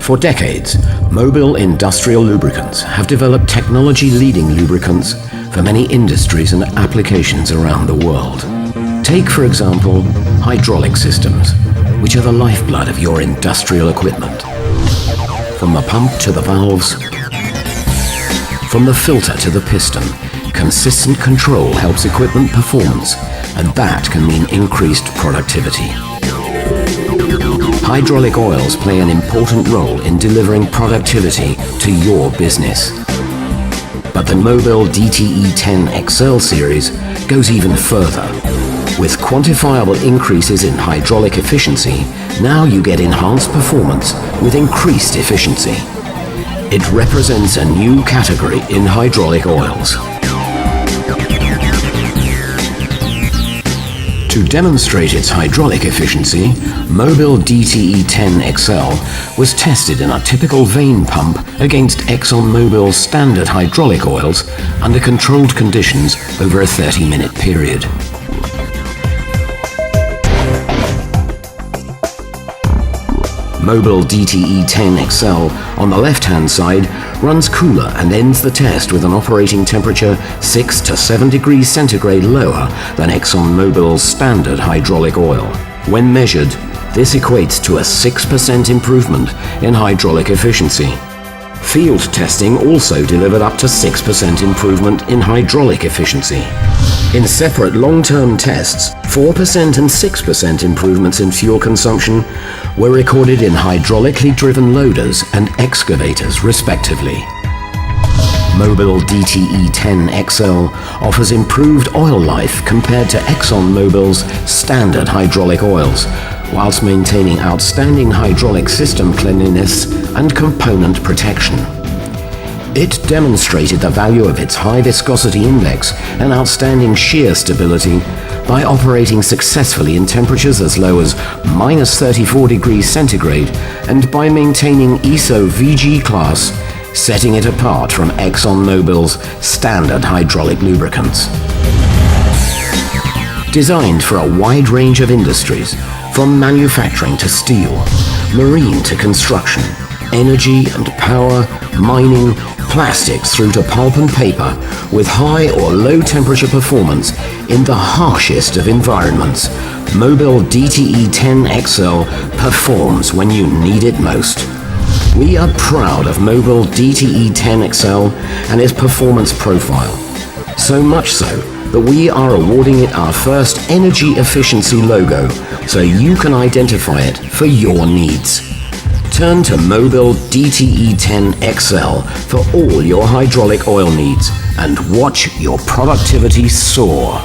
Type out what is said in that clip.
For decades, Mobil Industrial Lubricants have developed technology-leading lubricants for many industries and applications around the world. Take, for example, hydraulic systems, which are the lifeblood of your industrial equipment. From the pump to the valves, from the filter to the piston, consistent control helps equipment performance, and that can mean increased productivity. Hydraulic oils play an important role in delivering productivity to your business. But the Mobil DTE 10 XL series goes even further. With quantifiable increases in hydraulic efficiency, now you get enhanced performance with increased efficiency. It represents a new category in hydraulic oils. To demonstrate its hydraulic efficiency, Mobil DTE 10 XL was tested in a typical vane pump against ExxonMobil's standard hydraulic oils under controlled conditions over a 30-minute period. Mobil DTE 10 XL on the left-hand side runs cooler and ends the test with an operating temperature 6 to 7 degrees centigrade lower than ExxonMobil's standard hydraulic oil. When measured, this equates to a 6% improvement in hydraulic efficiency. Field testing also delivered up to 6% improvement in hydraulic efficiency. In separate long-term tests, 4% and 6% improvements in fuel consumption were recorded in hydraulically driven loaders and excavators, respectively. Mobil DTE 10 XL offers improved oil life compared to ExxonMobil's standard hydraulic oils, whilst maintaining outstanding hydraulic system cleanliness and component protection. It demonstrated the value of its high viscosity index and outstanding shear stability by operating successfully in temperatures as low as -34 degrees centigrade and by maintaining ISO VG class, setting it apart from ExxonMobil's standard hydraulic lubricants. Designed for a wide range of industries, from manufacturing to steel, marine to construction, energy and power, mining, plastics through to pulp and paper, with high or low temperature performance in the harshest of environments, Mobil DTE 10 XL performs when you need it most. We are proud of Mobil DTE 10 XL and its performance profile. So much so that we are awarding it our first energy efficiency logo, so you can identify it for your needs. Turn to Mobil DTE 10 XL for all your hydraulic oil needs and watch your productivity soar.